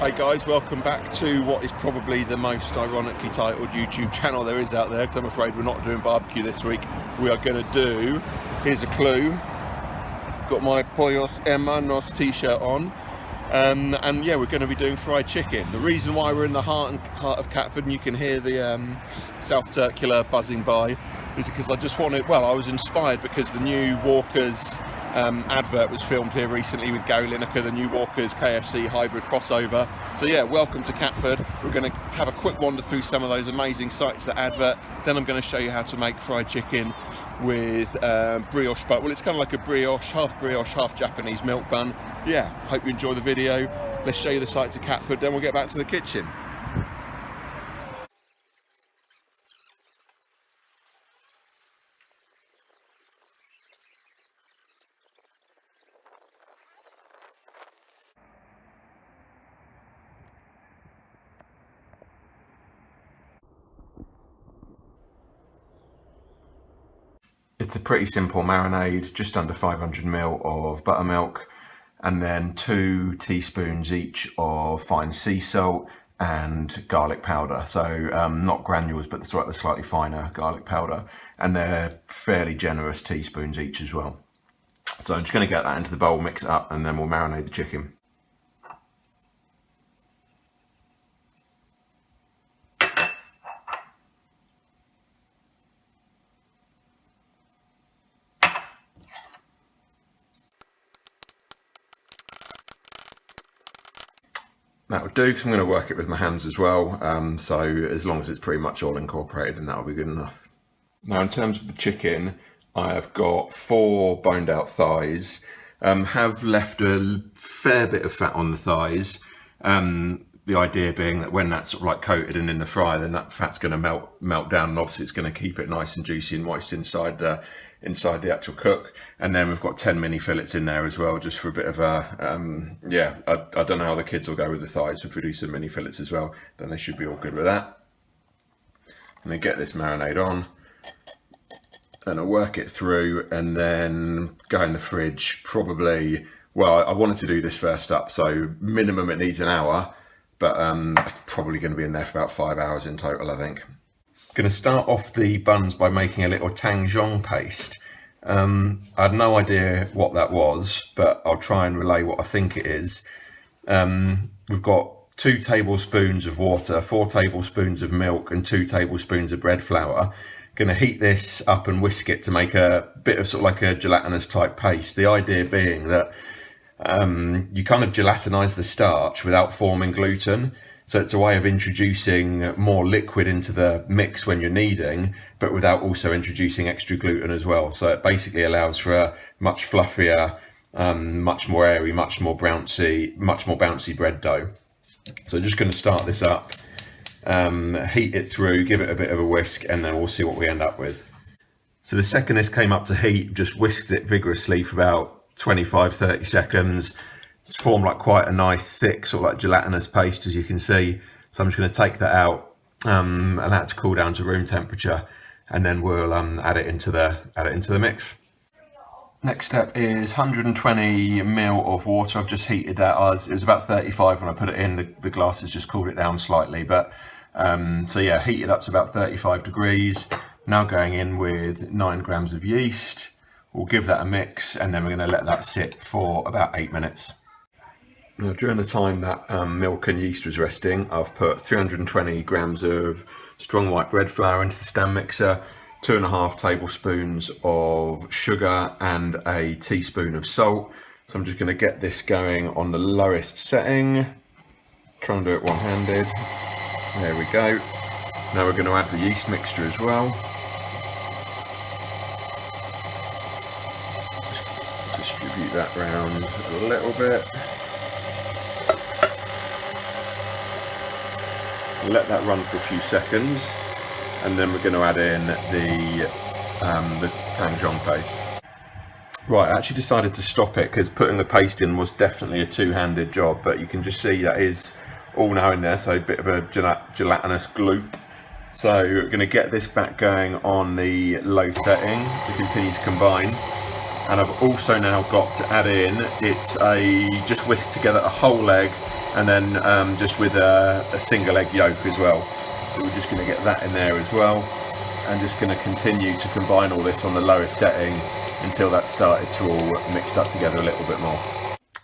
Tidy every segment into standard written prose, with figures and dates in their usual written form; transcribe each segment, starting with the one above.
Hi guys, welcome back to what is probably the most ironically titled YouTube channel there is out there, because I'm afraid we're not doing barbecue this week. We are going to do, here's a clue, got my Pollos Hermanos t-shirt on, and yeah, we're going to be doing fried chicken. The reason why we're in the heart of Catford and you can hear the South Circular buzzing by is because I just wanted, well, I was inspired because the new Walker's advert was filmed here recently with Gary Lineker, the new Walker's KFC hybrid crossover. So yeah, welcome to Catford. We're going to have a quick wander through some of those amazing sites, the advert. Then I'm going to show you how to make fried chicken with brioche bun. Well, it's kind of like a brioche, half Japanese milk bun. Yeah, hope you enjoy the video. Let's show you the site to Catford, then we'll get back to the kitchen. It's a pretty simple marinade, just under 500 ml of buttermilk, and then 2 teaspoons each of fine sea salt and garlic powder. So not granules, but the slightly finer garlic powder, and they're fairly generous teaspoons each as well. So I'm just going to get that into the bowl, mix it up, and then we'll marinate the chicken. That'll do, because I'm going to work it with my hands as well, so as long as it's pretty much all incorporated, then that'll be good enough. Now in terms of the chicken, I have got 4 boned out thighs, have left a fair bit of fat on the thighs, the idea being that when that's sort of like coated and in the fryer, then that fat's going to melt down, and obviously it's going to keep it nice and juicy and moist inside the actual cook. And then we've got 10 mini fillets in there as well, just for a bit of a yeah, I don't know how the kids will go with the thighs. If we do some mini fillets as well, then they should be all good with that. And then get this marinade on, and I'll work it through and then go in the fridge. Probably, well, I wanted to do this first up, so minimum it needs an hour, but it's probably going to be in there for about 5 hours in total, I think. Going to start off the buns by making a little Tangzhong paste. I had no idea what that was, but I'll try and relay what I think it is. We've got 2 tablespoons of water, 4 tablespoons of milk, and 2 tablespoons of bread flour. Going to heat this up and whisk it to make a bit of sort of like a gelatinous type paste. The idea being that you kind of gelatinize the starch without forming gluten. So it's a way of introducing more liquid into the mix when you're kneading, but without also introducing extra gluten as well. So it basically allows for a much fluffier, much more airy, much more bouncy bread dough. So just going to start this up, heat it through, give it a bit of a whisk, and then we'll see what we end up with. So the second this came up to heat, just whisked it vigorously for about 25-30 seconds. It's formed like quite a nice thick sort of like gelatinous paste, as you can see. So I'm just going to take that out, allow it to cool down to room temperature, and then we'll add it into the mix. Next step is 120 ml of water. I've just heated that. It was about 35 when I put it in. The glass has just cooled it down slightly, but so yeah, heated up to about 35 degrees. Now going in with 9 grams of yeast. We'll give that a mix, and then we're going to let that sit for about 8 minutes. Now, during the time that milk and yeast was resting, I've put 320 grams of strong white bread flour into the stand mixer, 2.5 tablespoons of sugar, and a teaspoon of salt. So I'm just going to get this going on the lowest setting. Try and do it one-handed. There we go. Now we're going to add the yeast mixture as well. Distribute that round a little bit. Let that run for a few seconds, and then we're going to add in the Tangzhong paste. Right, I actually decided to stop it because putting the paste in was definitely a two-handed job, but you can just see that is all now in there, so a bit of a gelatinous gloop. So we're going to get this back going on the low setting to continue to combine. And I've also now got to add in, just whisked together a whole egg and then just with a single egg yolk as well. So we're just going to get that in there as well, and just going to continue to combine all this on the lowest setting until that started to all mixed up together a little bit more.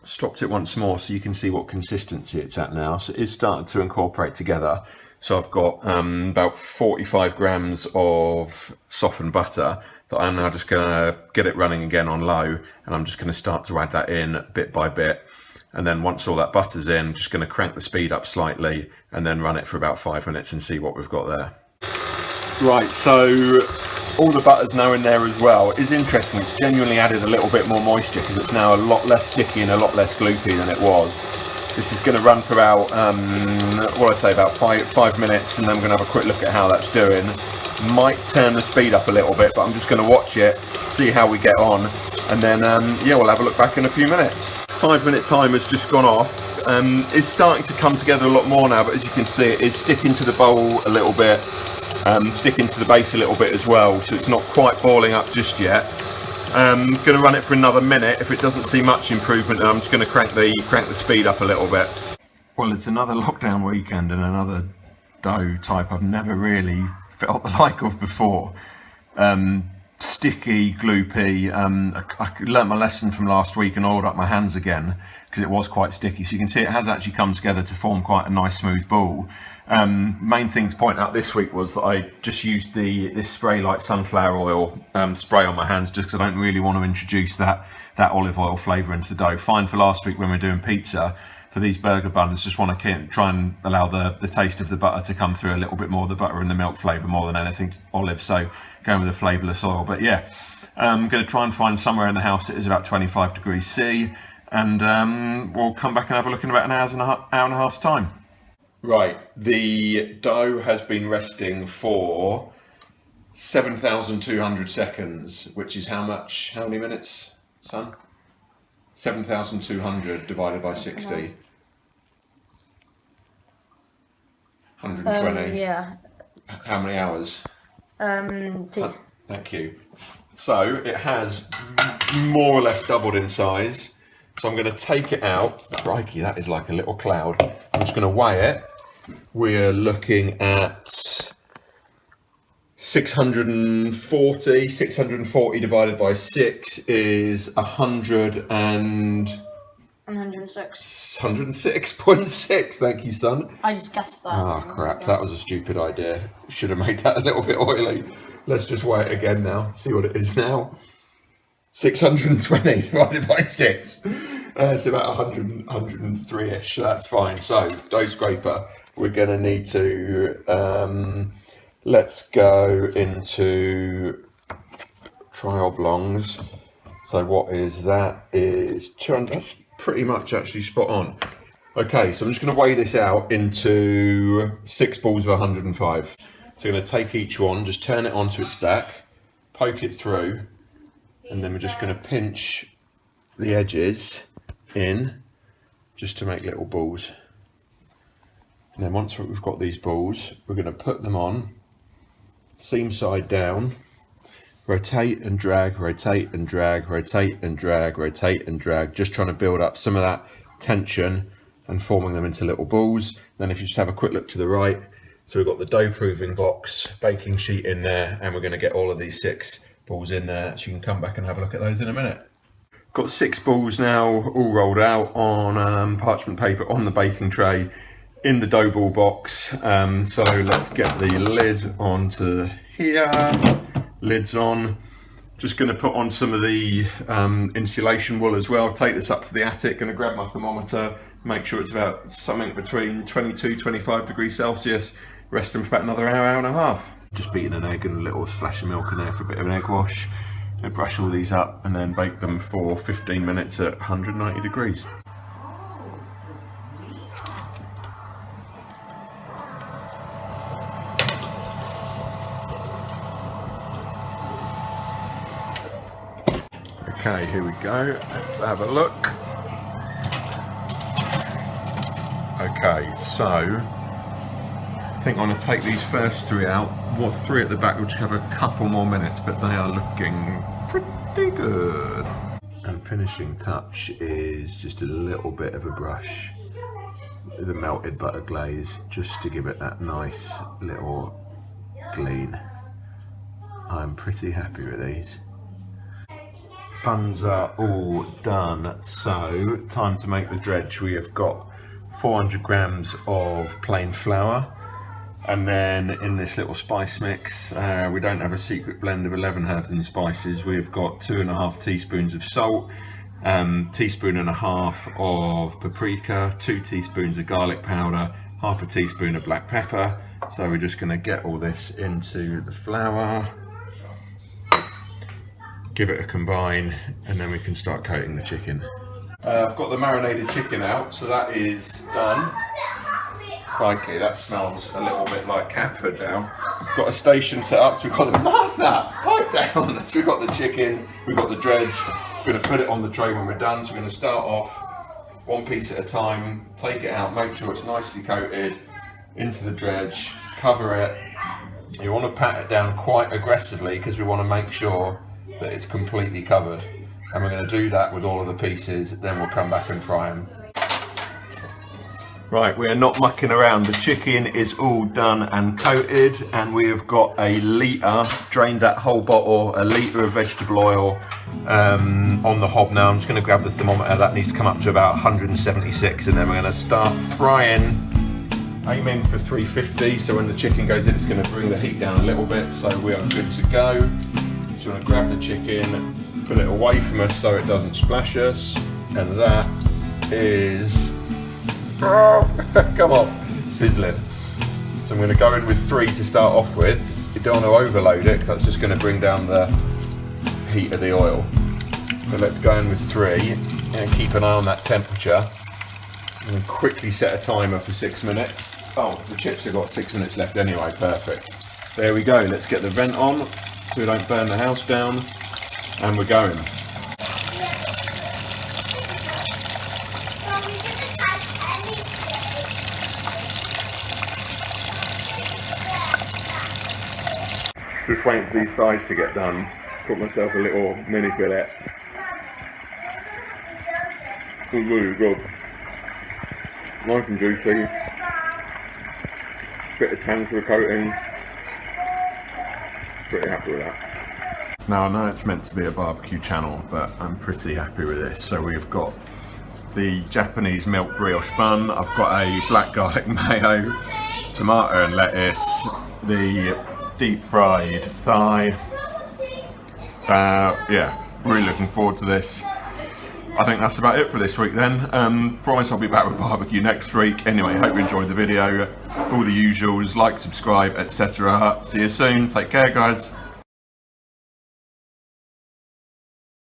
Stopped it once more so you can see what consistency it's at now. So it's starting to incorporate together. So I've got about 45 grams of softened butter that I'm now just going to get it running again on low, and I'm just going to start to add that in bit by bit. And then once all that butter's in, just going to crank the speed up slightly and then run it for about 5 minutes and see what we've got there. Right, so all the butter's now in there as well. It is interesting, it's genuinely added a little bit more moisture because it's now a lot less sticky and a lot less gloopy than it was. This is going to run for about, about five minutes, and then I'm going to have a quick look at how that's doing. Might turn the speed up a little bit, but I'm just going to watch it, see how we get on, and then we'll have a look back in a few minutes. 5 minute time has just gone off. It's starting to come together a lot more now, but as you can see, it is sticking to the bowl a little bit, sticking to the base a little bit as well, so it's not quite boiling up just yet. I'm going to run it for another minute. If it doesn't see much improvement, then I'm just going to crank the speed up a little bit. Well, it's another lockdown weekend and another dough type I've never really felt the like of before. Sticky, gloopy. I learnt my lesson from last week and oiled up my hands again because it was quite sticky. So you can see it has actually come together to form quite a nice smooth ball. Main thing to point out this week was that I just used this spray like sunflower oil spray on my hands just because I don't really want to introduce that olive oil flavour into the dough. Fine for last week when we were doing pizza. For these burger buns, just want to try and allow the taste of the butter to come through a little bit more, the butter and the milk flavour more than anything olive, so going with a flavourless oil. But yeah, I'm going to try and find somewhere in the house that is about 25 degrees C, and we'll come back and have a look in about an hour and a half's time. Right, the dough has been resting for 7,200 seconds, which is how many minutes, son? 7,200 divided by 60. 120. Yeah. How many hours? 2. Thank you. So it has more or less doubled in size. So I'm going to take it out. Crikey, that is like a little cloud. I'm just going to weigh it. We're looking at 640. 640 divided by 6 is 106. 106.6. Thank you, son. I just guessed that. Oh crap, that was a stupid idea. Should have made that a little bit oily. Let's just weigh it again now, see what it is now. 620 divided by 6. It's about 103-ish, so that's fine. So, dough scraper, we're going to need to, let's go into tri oblongs. So what is that? Is 200, that's pretty much actually spot on. Okay, so I'm just going to weigh this out into 6 balls of 105. So I'm going to take each one, just turn it onto its back, poke it through, and then we're just going to pinch the edges in just to make little balls. And then once we've got these balls, we're going to put them on, seam side down, rotate and drag, rotate and drag, rotate and drag, rotate and drag, just trying to build up some of that tension and forming them into little balls. Then if you just have a quick look to the right, so we've got the dough proving box, baking sheet in there, and we're going to get all of these 6 balls in there, so you can come back and have a look at those in a minute. Got 6 balls now all rolled out on parchment paper on the baking tray in the dough ball box. So let's get the lid onto here. Lid's on. Just going to put on some of the insulation wool as well. Take this up to the attic, going to grab my thermometer, make sure it's about something between 22-25 degrees Celsius. Rest them for about another hour and a half. Just beating an egg and a little splash of milk in there for a bit of an egg wash. And brush all these up and then bake them for 15 minutes at 190 degrees. Okay, here we go. Let's have a look. Okay, so I think I'm going to take these first 3 out. What 3 at the back, which have a couple more minutes, but they are looking pretty good. And finishing touch is just a little bit of a brush the melted butter glaze just to give it that nice little gleam. I'm pretty happy with these. Buns are all done, so time to make the dredge. We have got 400 grams of plain flour, and then in this little spice mix, we don't have a secret blend of 11 herbs and spices. We've got 2.5 teaspoons of salt, teaspoon and a half of paprika, 2 teaspoons of garlic powder, half a teaspoon of black pepper. So we're just going to get all this into the flour, give it a combine, and then we can start coating the chicken. I've got the marinated chicken out, so that is done. Crikey, that smells a little bit like Catford now. We've got a station set up, so we've got the Martha, pipe down. So we've got the chicken, we've got the dredge. We're going to put it on the tray when we're done. So we're going to start off one piece at a time, take it out, make sure it's nicely coated, into the dredge, cover it. You want to pat it down quite aggressively because we want to make sure that it's completely covered. And we're going to do that with all of the pieces, then we'll come back and fry them. Right, we are not mucking around. The chicken is all done and coated, and we have got a litre, drained that whole bottle, a litre of vegetable oil on the hob now. I'm just going to grab the thermometer. That needs to come up to about 176, and then we're going to start frying, aiming for 350. So when the chicken goes in, it's going to bring the heat down a little bit, so we are good to go. So you want to grab the chicken, put it away from us so it doesn't splash us, and that is, come on, sizzling. So I'm going to go in with 3 to start off with. You don't want to overload it because that's just going to bring down the heat of the oil. So let's go in with 3 and keep an eye on that temperature. And then quickly set a timer for 6 minutes. Oh, the chips have got 6 minutes left anyway, perfect. There we go, let's get the vent on so we don't burn the house down. And we're going. Just waiting for these thighs to get done. Got myself a little mini fillet. It's really good. Nice and juicy. Bit of tang for the coating. Pretty happy with that. Now I know it's meant to be a barbecue channel, but I'm pretty happy with this. So we've got the Japanese milk brioche bun, I've got a black garlic mayo, tomato and lettuce, the deep fried thigh. Yeah, really looking forward to this. I think that's about it for this week then. Promise I'll be back with barbecue next week. Anyway, hope you enjoyed the video. All the usuals, like, subscribe, etc. See you soon. Take care, guys.